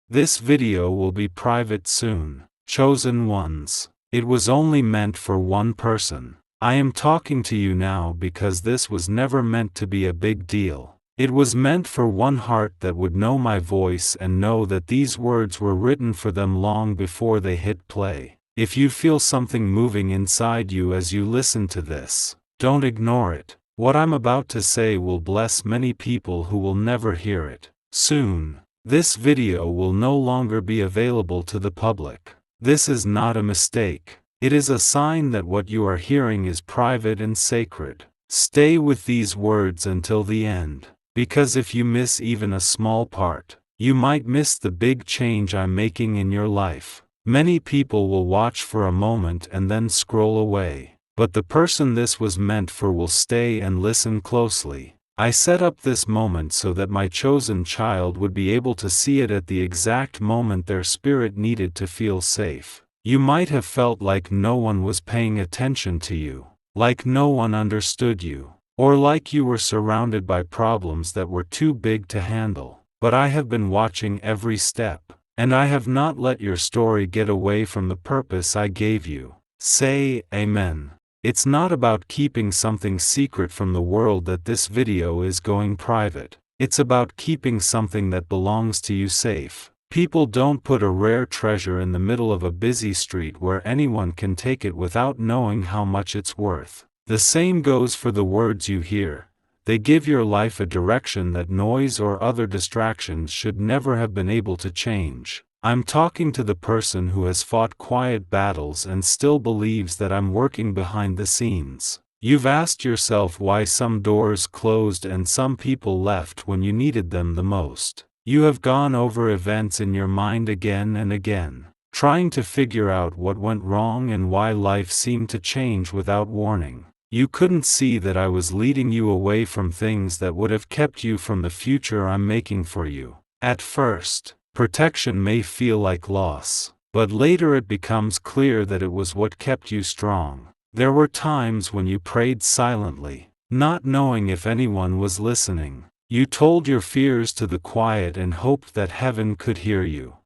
This video will be private soon. Chosen ones. It was only meant for one person. I am talking to you now because this was never meant to be a big deal. It was meant for one heart that would know my voice and know that these words were written for them long before they hit play. If you feel something moving inside you as you listen to this, don't ignore it. What I'm about to say will bless many people who will never hear it. Soon, this video will no longer be available to the public. This is not a mistake. It is a sign that what you are hearing is private and sacred. Stay with these words until the end, because if you miss even a small part, you might miss the big change I'm making in your life. Many people will watch for a moment and then scroll away, but the person this was meant for will stay and listen closely. I set up this moment so that my chosen child would be able to see it at the exact moment their spirit needed to feel safe. You might have felt like no one was paying attention to you, like no one understood you, or like you were surrounded by problems that were too big to handle. But I have been watching every step, and I have not let your story get away from the purpose I gave you. Say Amen. It's not about keeping something secret from the world that this video is going private. It's about keeping something that belongs to you safe. People don't put a rare treasure in the middle of a busy street where anyone can take it without knowing how much it's worth. The same goes for the words you hear. They give your life a direction that noise or other distractions should never have been able to change. I'm talking to the person who has fought quiet battles and still believes that I'm working behind the scenes. You've asked yourself why some doors closed and some people left when you needed them the most. You have gone over events in your mind again and again, trying to figure out what went wrong and why life seemed to change without warning. You couldn't see that I was leading you away from things that would have kept you from the future I'm making for you. At first, protection may feel like loss, but later it becomes clear that it was what kept you strong. There were times when you prayed silently, not knowing if anyone was listening. You told your fears to the quiet and hoped that heaven could hear you.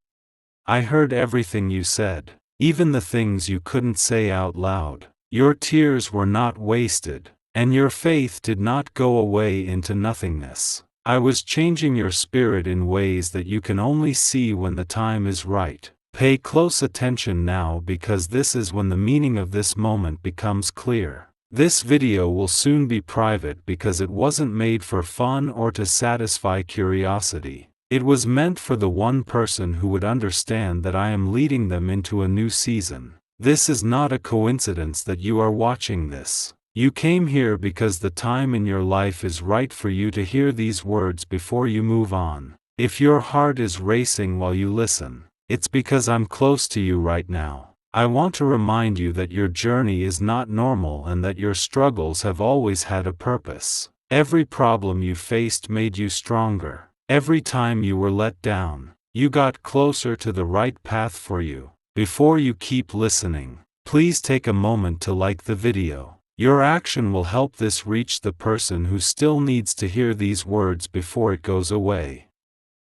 I heard everything you said, even the things you couldn't say out loud. Your tears were not wasted, and your faith did not go away into nothingness. I was changing your spirit in ways that you can only see when the time is right. Pay close attention now because this is when the meaning of this moment becomes clear. This video will soon be private because it wasn't made for fun or to satisfy curiosity. It was meant for the one person who would understand that I am leading them into a new season. This is not a coincidence that you are watching this. You came here because the time in your life is right for you to hear these words before you move on. If your heart is racing while you listen, it's because I'm close to you right now. I want to remind you that your journey is not normal and that your struggles have always had a purpose. Every problem you faced made you stronger. Every time you were let down, you got closer to the right path for you. Before you keep listening, please take a moment to like the video. Your action will help this reach the person who still needs to hear these words before it goes away.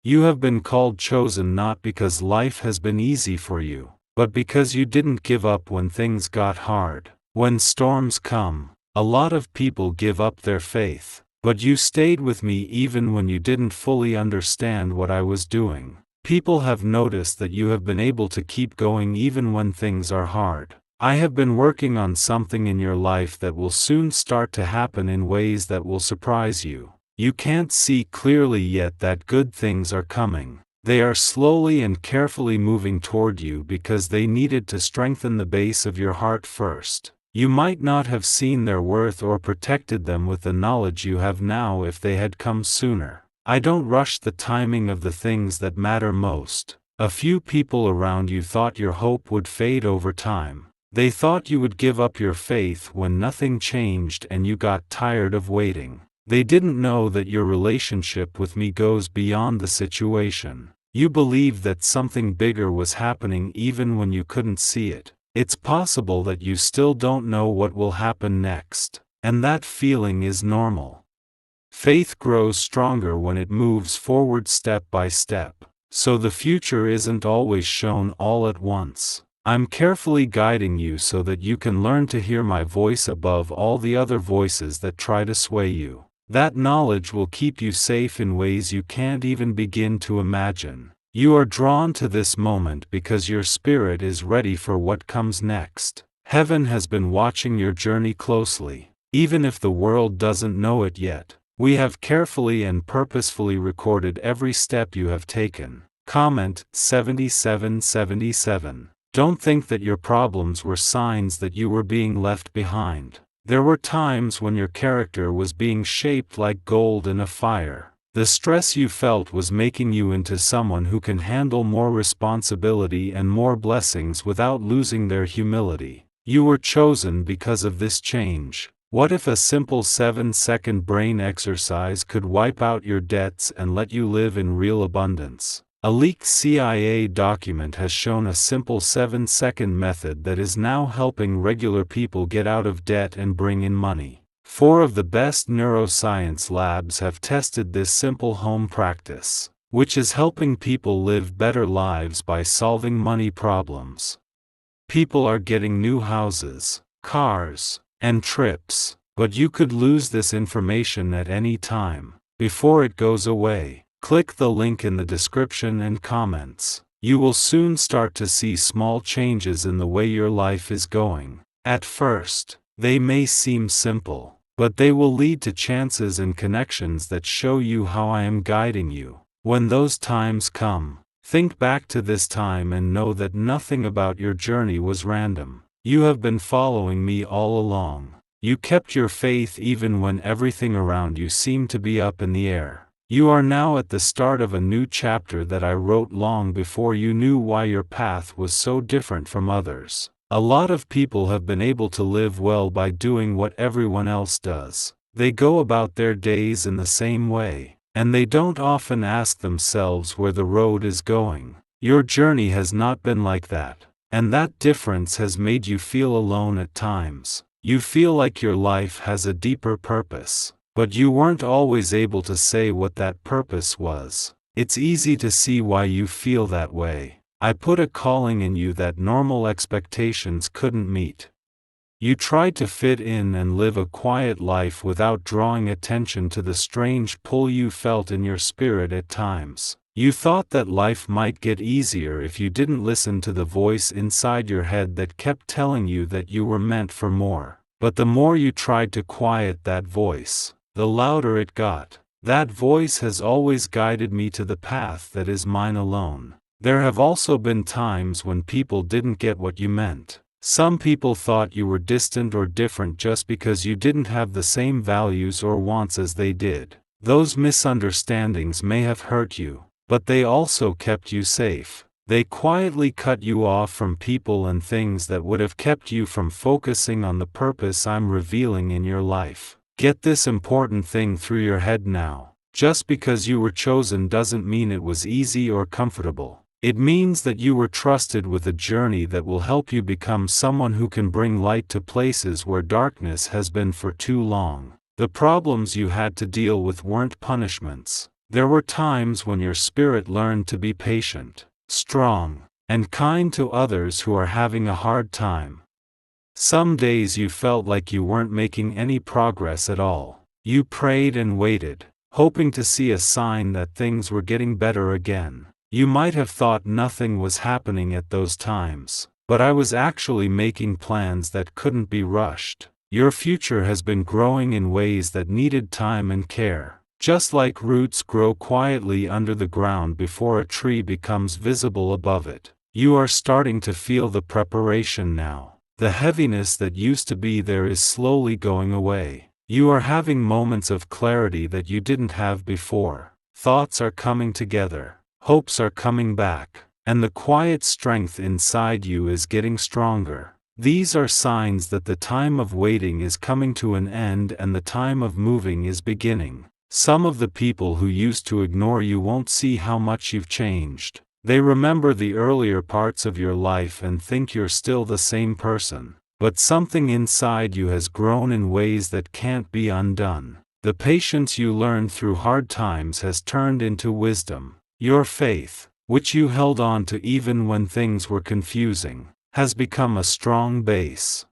You have been called chosen not because life has been easy for you, but because you didn't give up when things got hard. When storms come, a lot of people give up their faith, but you stayed with me even when you didn't fully understand what I was doing. People have noticed that you have been able to keep going even when things are hard. I have been working on something in your life that will soon start to happen in ways that will surprise you. You can't see clearly yet that good things are coming. They are slowly and carefully moving toward you because they needed to strengthen the base of your heart first. You might not have seen their worth or protected them with the knowledge you have now if they had come sooner. I don't rush the timing of the things that matter most. A few people around you thought your hope would fade over time. They thought you would give up your faith when nothing changed and you got tired of waiting. They didn't know that your relationship with me goes beyond the situation. You believed that something bigger was happening even when you couldn't see it. It's possible that you still don't know what will happen next, and that feeling is normal. Faith grows stronger when it moves forward step by step. So the future isn't always shown all at once. I'm carefully guiding you so that you can learn to hear my voice above all the other voices that try to sway you. That knowledge will keep you safe in ways you can't even begin to imagine. You are drawn to this moment because your spirit is ready for what comes next. Heaven has been watching your journey closely. Even if the world doesn't know it yet, we have carefully and purposefully recorded every step you have taken. Comment 7777. Don't think that your problems were signs that you were being left behind. There were times when your character was being shaped like gold in a fire. The stress you felt was making you into someone who can handle more responsibility and more blessings without losing their humility. You were chosen because of this change. What if a simple 7-second brain exercise could wipe out your debts and let you live in real abundance? A leaked CIA document has shown a simple 7-second method that is now helping regular people get out of debt and bring in money. 4 of the best neuroscience labs have tested this simple home practice, which is helping people live better lives by solving money problems. People are getting new houses, cars, and trips, but you could lose this information at any time, before it goes away. Click the link in the description and comments. You will soon start to see small changes in the way your life is going. At first, they may seem simple, but they will lead to chances and connections that show you how I am guiding you. When those times come, think back to this time and know that nothing about your journey was random. You have been following me all along. You kept your faith even when everything around you seemed to be up in the air. You are now at the start of a new chapter that I wrote long before you knew why your path was so different from others. A lot of people have been able to live well by doing what everyone else does. They go about their days in the same way, and they don't often ask themselves where the road is going. Your journey has not been like that, and that difference has made you feel alone at times. You feel like your life has a deeper purpose, but you weren't always able to say what that purpose was. It's easy to see why you feel that way. I put a calling in you that normal expectations couldn't meet. You tried to fit in and live a quiet life without drawing attention to the strange pull you felt in your spirit at times. You thought that life might get easier if you didn't listen to the voice inside your head that kept telling you that you were meant for more. But the more you tried to quiet that voice, the louder it got. That voice has always guided me to the path that is mine alone. There have also been times when people didn't get what you meant. Some people thought you were distant or different just because you didn't have the same values or wants as they did. Those misunderstandings may have hurt you, but they also kept you safe. They quietly cut you off from people and things that would have kept you from focusing on the purpose I'm revealing in your life. Get this important thing through your head now. Just because you were chosen doesn't mean it was easy or comfortable. It means that you were trusted with a journey that will help you become someone who can bring light to places where darkness has been for too long. The problems you had to deal with weren't punishments. There were times when your spirit learned to be patient, strong, and kind to others who are having a hard time. Some days you felt like you weren't making any progress at all. You prayed and waited, hoping to see a sign that things were getting better again. You might have thought nothing was happening at those times, but I was actually making plans that couldn't be rushed. Your future has been growing in ways that needed time and care. Just like roots grow quietly under the ground before a tree becomes visible above it, you are starting to feel the preparation now. The heaviness that used to be there is slowly going away. You are having moments of clarity that you didn't have before. Thoughts are coming together, hopes are coming back, and the quiet strength inside you is getting stronger. These are signs that the time of waiting is coming to an end and the time of moving is beginning. Some of the people who used to ignore you won't see how much you've changed. They remember the earlier parts of your life and think you're still the same person. But something inside you has grown in ways that can't be undone. The patience you learned through hard times has turned into wisdom. Your faith, which you held on to even when things were confusing, has become a strong base.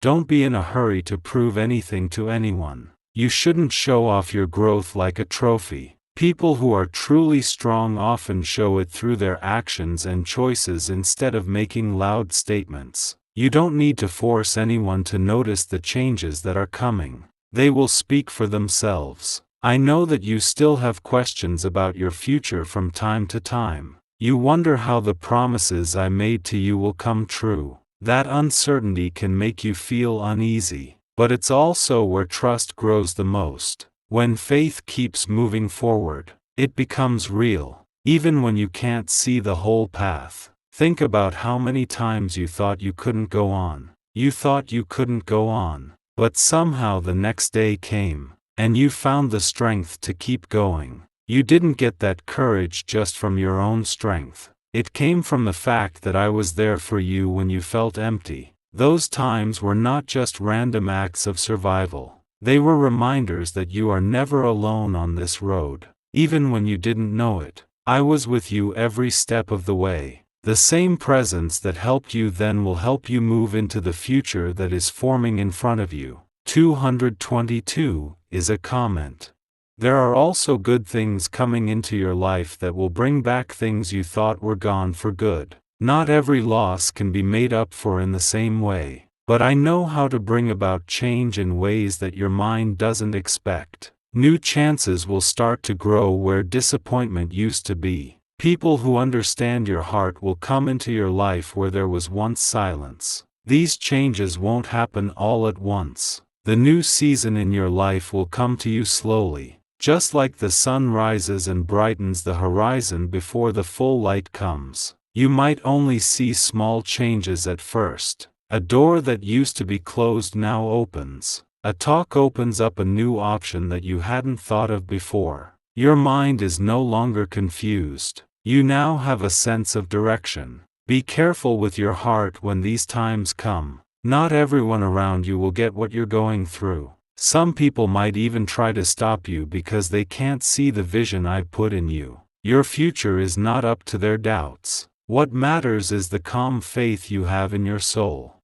Don't be in a hurry to prove anything to anyone. You shouldn't show off your growth like a trophy. People who are truly strong often show it through their actions and choices instead of making loud statements. You don't need to force anyone to notice the changes that are coming. They will speak for themselves. I know that you still have questions about your future from time to time. You wonder how the promises I made to you will come true. That uncertainty can make you feel uneasy, but it's also where trust grows the most. When faith keeps moving forward, it becomes real, even when you can't see the whole path. Think about how many times you thought you couldn't go on. You thought you couldn't go on, but somehow the next day came, and you found the strength to keep going. You didn't get that courage just from your own strength. It came from the fact that I was there for you when you felt empty. Those times were not just random acts of survival. They were reminders that you are never alone on this road. Even when you didn't know it, I was with you every step of the way. The same presence that helped you then will help you move into the future that is forming in front of you. 222 is a comment. There are also good things coming into your life that will bring back things you thought were gone for good. Not every loss can be made up for in the same way. But I know how to bring about change in ways that your mind doesn't expect. New chances will start to grow where disappointment used to be. People who understand your heart will come into your life where there was once silence. These changes won't happen all at once. The new season in your life will come to you slowly, just like the sun rises and brightens the horizon before the full light comes. You might only see small changes at first. A door that used to be closed now opens. A talk opens up a new option that you hadn't thought of before. Your mind is no longer confused. You now have a sense of direction. Be careful with your heart when these times come. Not everyone around you will get what you're going through. Some people might even try to stop you because they can't see the vision I put in you. Your future is not up to their doubts. What matters is the calm faith you have in your soul.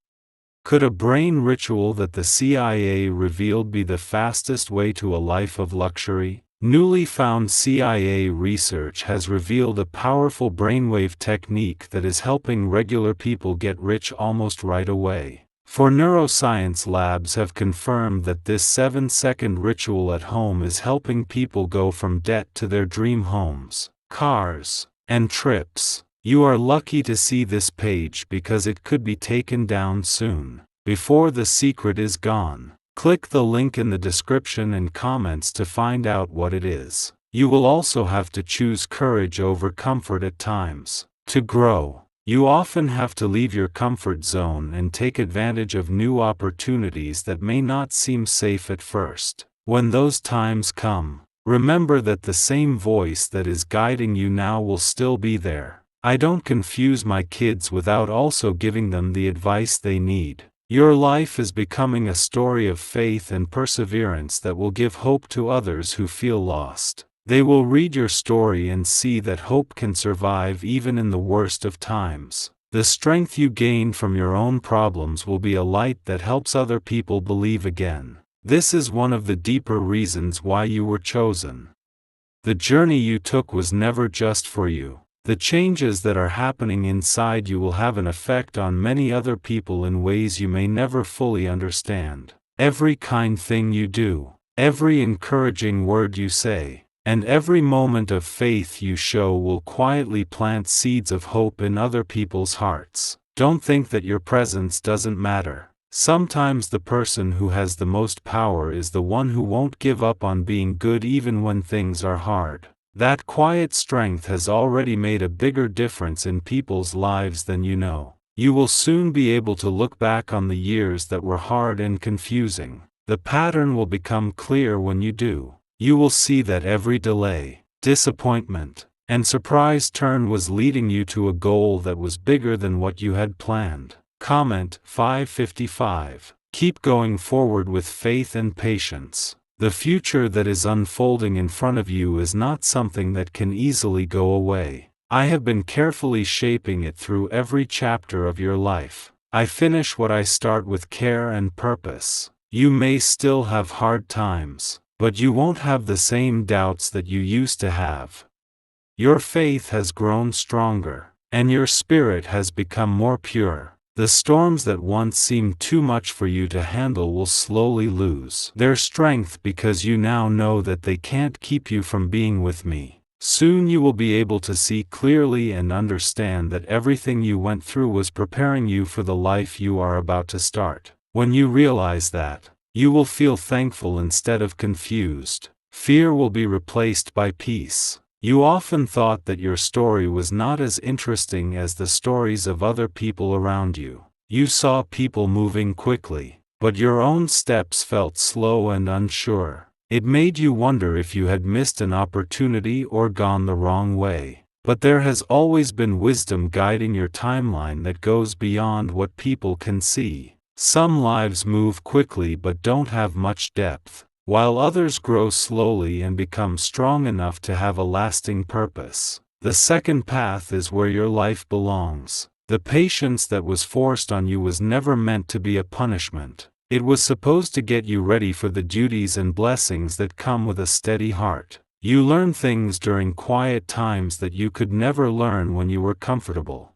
Could a brain ritual that the CIA revealed be the fastest way to a life of luxury? Newly found CIA research has revealed a powerful brainwave technique that is helping regular people get rich almost right away. For neuroscience labs have confirmed that this 7-second ritual at home is helping people go from debt to their dream homes, cars, and trips. You are lucky to see this page because it could be taken down soon, before the secret is gone. Click the link in the description and comments to find out what it is. You will also have to choose courage over comfort at times. To grow, you often have to leave your comfort zone and take advantage of new opportunities that may not seem safe at first. When those times come, remember that the same voice that is guiding you now will still be there. I don't confuse my kids without also giving them the advice they need. Your life is becoming a story of faith and perseverance that will give hope to others who feel lost. They will read your story and see that hope can survive even in the worst of times. The strength you gain from your own problems will be a light that helps other people believe again. This is one of the deeper reasons why you were chosen. The journey you took was never just for you. The changes that are happening inside you will have an effect on many other people in ways you may never fully understand. Every kind thing you do, every encouraging word you say, and every moment of faith you show will quietly plant seeds of hope in other people's hearts. Don't think that your presence doesn't matter. Sometimes the person who has the most power is the one who won't give up on being good even when things are hard. That quiet strength has already made a bigger difference in people's lives than you know. You will soon be able to look back on the years that were hard and confusing. The pattern will become clear when you do. You will see that every delay, disappointment, and surprise turn was leading you to a goal that was bigger than what you had planned. Comment 555. Keep going forward with faith and patience. The future that is unfolding in front of you is not something that can easily go away. I have been carefully shaping it through every chapter of your life. I finish what I start with care and purpose. You may still have hard times, but you won't have the same doubts that you used to have. Your faith has grown stronger, and your spirit has become more pure. The storms that once seemed too much for you to handle will slowly lose their strength because you now know that they can't keep you from being with me. Soon you will be able to see clearly and understand that everything you went through was preparing you for the life you are about to start. When you realize that, you will feel thankful instead of confused. Fear will be replaced by peace. You often thought that your story was not as interesting as the stories of other people around you. You saw people moving quickly, but your own steps felt slow and unsure. It made you wonder if you had missed an opportunity or gone the wrong way. But there has always been wisdom guiding your timeline that goes beyond what people can see. Some lives move quickly but don't have much depth, while others grow slowly and become strong enough to have a lasting purpose. The second path is where your life belongs. The patience that was forced on you was never meant to be a punishment. It was supposed to get you ready for the duties and blessings that come with a steady heart. You learn things during quiet times that you could never learn when you were comfortable.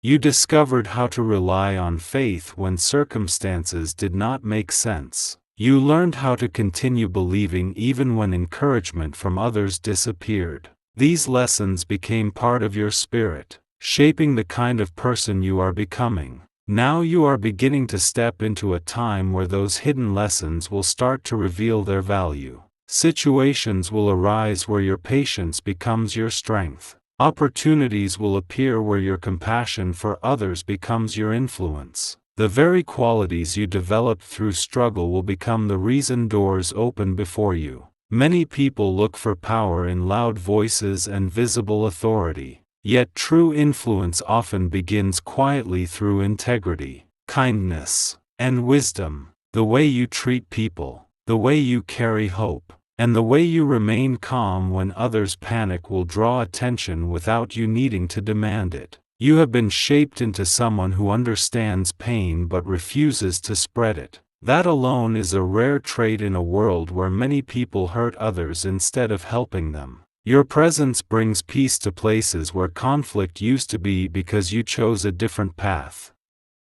You discovered how to rely on faith when circumstances did not make sense. You learned how to continue believing even when encouragement from others disappeared. These lessons became part of your spirit, shaping the kind of person you are becoming. Now you are beginning to step into a time where those hidden lessons will start to reveal their value. Situations will arise where your patience becomes your strength. Opportunities will appear where your compassion for others becomes your influence. The very qualities you developed through struggle will become the reason doors open before you. Many people look for power in loud voices and visible authority. Yet true influence often begins quietly through integrity, kindness, and wisdom. The way you treat people, the way you carry hope, and the way you remain calm when others panic will draw attention without you needing to demand it. You have been shaped into someone who understands pain but refuses to spread it. That alone is a rare trait in a world where many people hurt others instead of helping them. Your presence brings peace to places where conflict used to be because you chose a different path.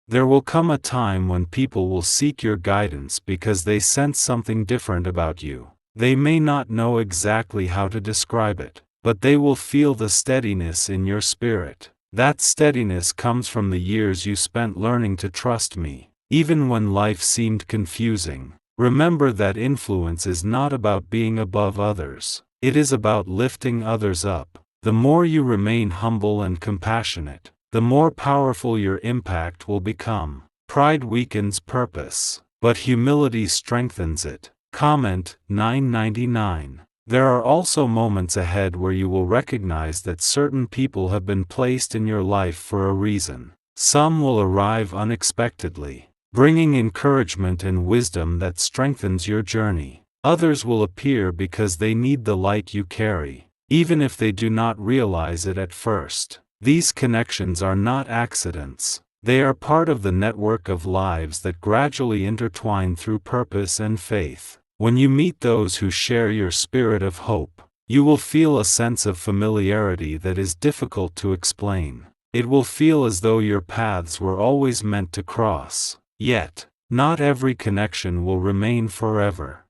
There will come a time when people will seek your guidance because they sense something different about you. They may not know exactly how to describe it, but they will feel the steadiness in your spirit. That steadiness comes from the years you spent learning to trust me, even when life seemed confusing. Remember that influence is not about being above others. It is about lifting others up. The more you remain humble and compassionate, the more powerful your impact will become. Pride weakens purpose, but humility strengthens it. Comment 999. There are also moments ahead where you will recognize that certain people have been placed in your life for a reason. Some will arrive unexpectedly, bringing encouragement and wisdom that strengthens your journey. Others will appear because they need the light you carry, even if they do not realize it at first. These connections are not accidents. They are part of the network of lives that gradually intertwine through purpose and faith. When you meet those who share your spirit of hope, you will feel a sense of familiarity that is difficult to explain. It will feel as though your paths were always meant to cross. Yet, not every connection will remain forever.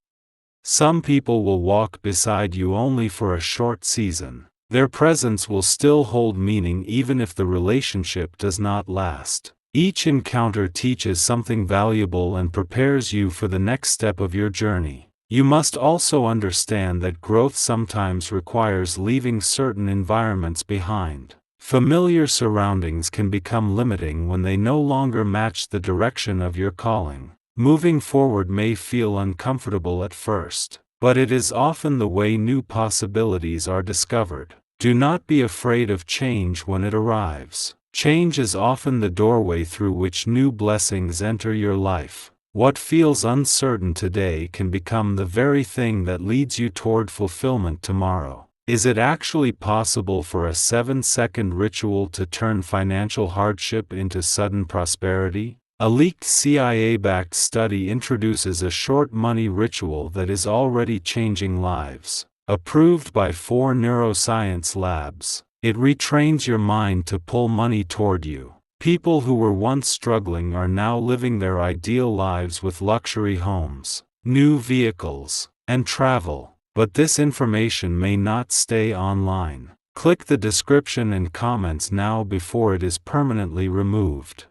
Some people will walk beside you only for a short season. Their presence will still hold meaning even if the relationship does not last. Each encounter teaches something valuable and prepares you for the next step of your journey. You must also understand that growth sometimes requires leaving certain environments behind. Familiar surroundings can become limiting when they no longer match the direction of your calling. Moving forward may feel uncomfortable at first, but it is often the way new possibilities are discovered. Do not be afraid of change when it arrives. Change is often the doorway through which new blessings enter your life. What feels uncertain today can become the very thing that leads you toward fulfillment tomorrow. Is it actually possible for a 7-second ritual to turn financial hardship into sudden prosperity? A leaked CIA-backed study introduces a short money ritual that is already changing lives. Approved by 4 neuroscience labs, it retrains your mind to pull money toward you. People who were once struggling are now living their ideal lives with luxury homes, new vehicles, and travel. But this information may not stay online. Click the description and comments now before it is permanently removed.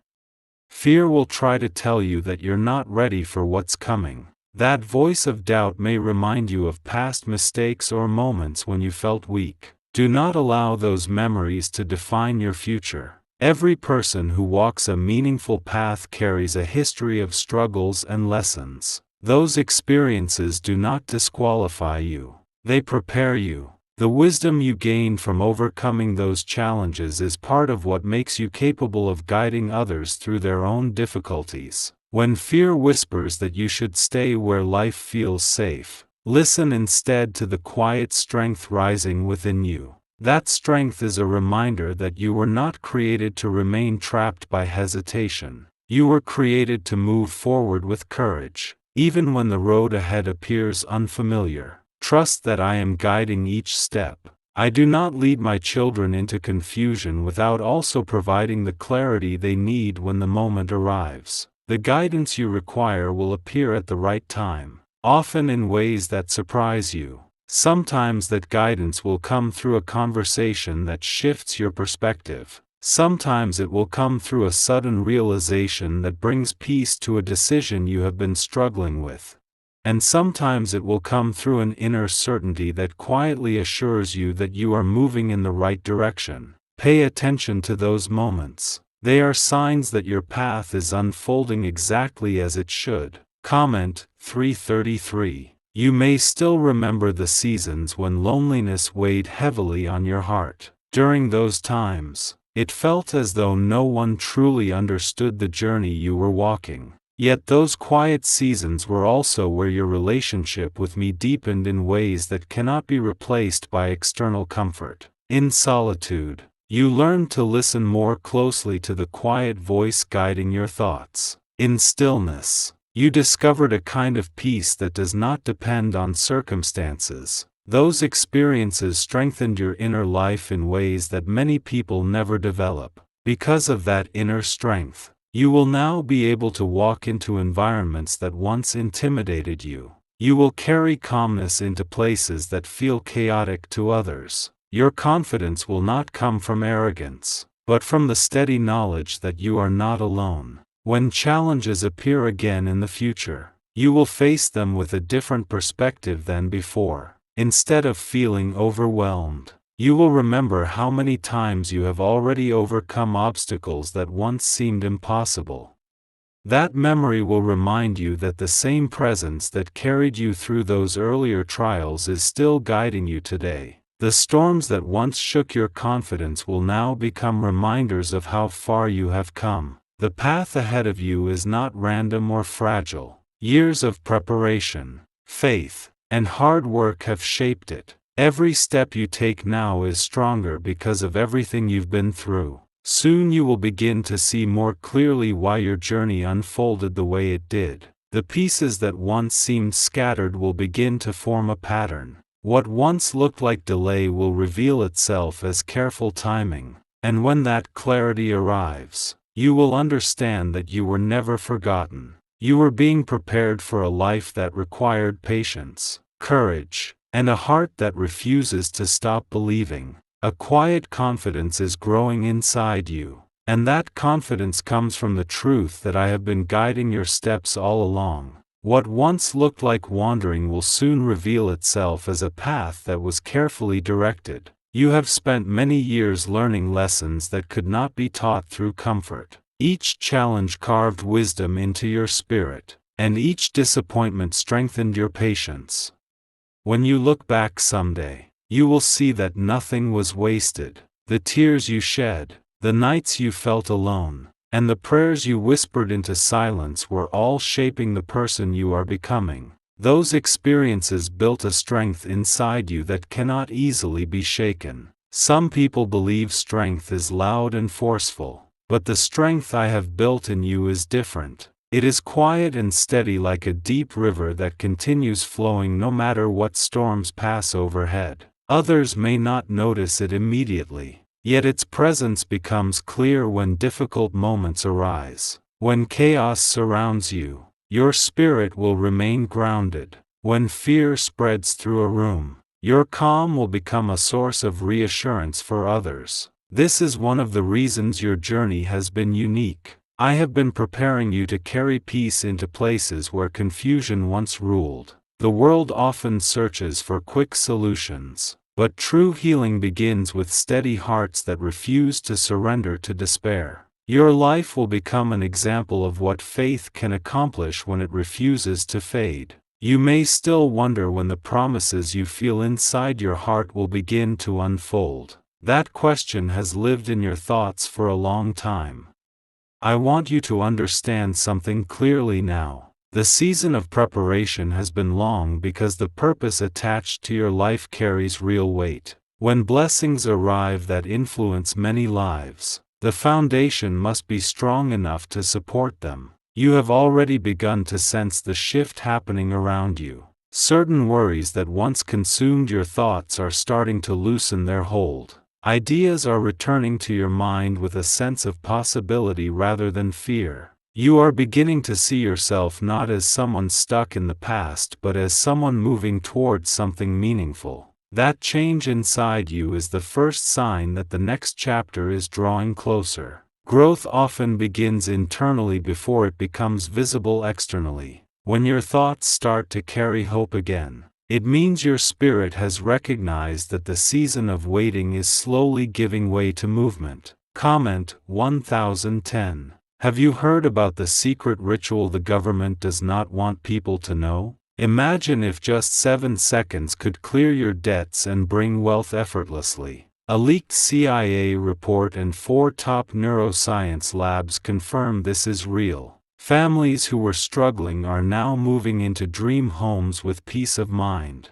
Fear will try to tell you that you're not ready for what's coming. That voice of doubt may remind you of past mistakes or moments when you felt weak. Do not allow those memories to define your future. Every person who walks a meaningful path carries a history of struggles and lessons. Those experiences do not disqualify you. They prepare you. The wisdom you gain from overcoming those challenges is part of what makes you capable of guiding others through their own difficulties. When fear whispers that you should stay where life feels safe, listen instead to the quiet strength rising within you. That strength is a reminder that you were not created to remain trapped by hesitation. You were created to move forward with courage. Even when the road ahead appears unfamiliar, trust that I am guiding each step. I do not lead my children into confusion without also providing the clarity they need when the moment arrives. The guidance you require will appear at the right time, often in ways that surprise you. Sometimes that guidance will come through a conversation that shifts your perspective. Sometimes it will come through a sudden realization that brings peace to a decision you have been struggling with. And sometimes it will come through an inner certainty that quietly assures you that you are moving in the right direction. Pay attention to those moments. They are signs that your path is unfolding exactly as it should. Comment 333. You may still remember the seasons when loneliness weighed heavily on your heart. During those times, it felt as though no one truly understood the journey you were walking. Yet those quiet seasons were also where your relationship with me deepened in ways that cannot be replaced by external comfort. In solitude, you learned to listen more closely to the quiet voice guiding your thoughts. In stillness, you discovered a kind of peace that does not depend on circumstances. Those experiences strengthened your inner life in ways that many people never develop. Because of that inner strength, you will now be able to walk into environments that once intimidated you. You will carry calmness into places that feel chaotic to others. Your confidence will not come from arrogance, but from the steady knowledge that you are not alone. When challenges appear again in the future, you will face them with a different perspective than before. Instead of feeling overwhelmed, you will remember how many times you have already overcome obstacles that once seemed impossible. That memory will remind you that the same presence that carried you through those earlier trials is still guiding you today. The storms that once shook your confidence will now become reminders of how far you have come. The path ahead of you is not random or fragile. Years of preparation, faith, and hard work have shaped it. Every step you take now is stronger because of everything you've been through. Soon you will begin to see more clearly why your journey unfolded the way it did. The pieces that once seemed scattered will begin to form a pattern. What once looked like delay will reveal itself as careful timing. And when that clarity arrives, you will understand that you were never forgotten. You were being prepared for a life that required patience, courage, and a heart that refuses to stop believing. A quiet confidence is growing inside you, and that confidence comes from the truth that I have been guiding your steps all along. What once looked like wandering will soon reveal itself as a path that was carefully directed. You have spent many years learning lessons that could not be taught through comfort. Each challenge carved wisdom into your spirit, and each disappointment strengthened your patience. When you look back someday, you will see that nothing was wasted. The tears you shed, the nights you felt alone, and the prayers you whispered into silence were all shaping the person you are becoming. Those experiences built a strength inside you that cannot easily be shaken. Some people believe strength is loud and forceful, but the strength I have built in you is different. It is quiet and steady like a deep river that continues flowing no matter what storms pass overhead. Others may not notice it immediately, yet its presence becomes clear when difficult moments arise. When chaos surrounds you, your spirit will remain grounded. When fear spreads through a room, your calm will become a source of reassurance for others. This is one of the reasons your journey has been unique. I have been preparing you to carry peace into places where confusion once ruled. The world often searches for quick solutions, but true healing begins with steady hearts that refuse to surrender to despair. Your life will become an example of what faith can accomplish when it refuses to fade. You may still wonder when the promises you feel inside your heart will begin to unfold. That question has lived in your thoughts for a long time. I want you to understand something clearly now. The season of preparation has been long because the purpose attached to your life carries real weight. When blessings arrive that influence many lives, the foundation must be strong enough to support them. You have already begun to sense the shift happening around you. Certain worries that once consumed your thoughts are starting to loosen their hold. Ideas are returning to your mind with a sense of possibility rather than fear. You are beginning to see yourself not as someone stuck in the past but as someone moving towards something meaningful. That change inside you is the first sign that the next chapter is drawing closer. Growth often begins internally before it becomes visible externally. When your thoughts start to carry hope again, it means your spirit has recognized that the season of waiting is slowly giving way to movement. Comment 1010. Have you heard about the secret ritual the government does not want people to know? Imagine if just 7 seconds could clear your debts and bring wealth effortlessly. A leaked CIA report and 4 top neuroscience labs confirm this is real. Families who were struggling are now moving into dream homes with peace of mind.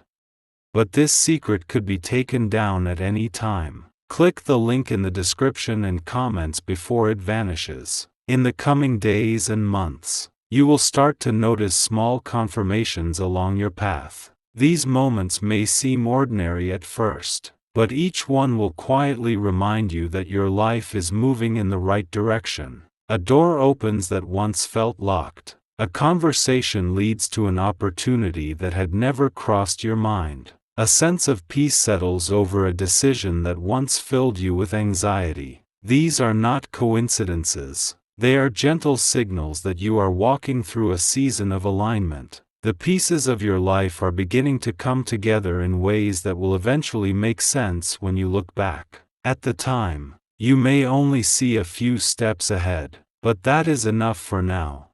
But this secret could be taken down at any time. Click the link in the description and comments before it vanishes. In the coming days and months, you will start to notice small confirmations along your path. These moments may seem ordinary at first, but each one will quietly remind you that your life is moving in the right direction. A door opens that once felt locked. A conversation leads to an opportunity that had never crossed your mind. A sense of peace settles over a decision that once filled you with anxiety. These are not coincidences. They are gentle signals that you are walking through a season of alignment. The pieces of your life are beginning to come together in ways that will eventually make sense when you look back. At the time, you may only see a few steps ahead, but that is enough for now.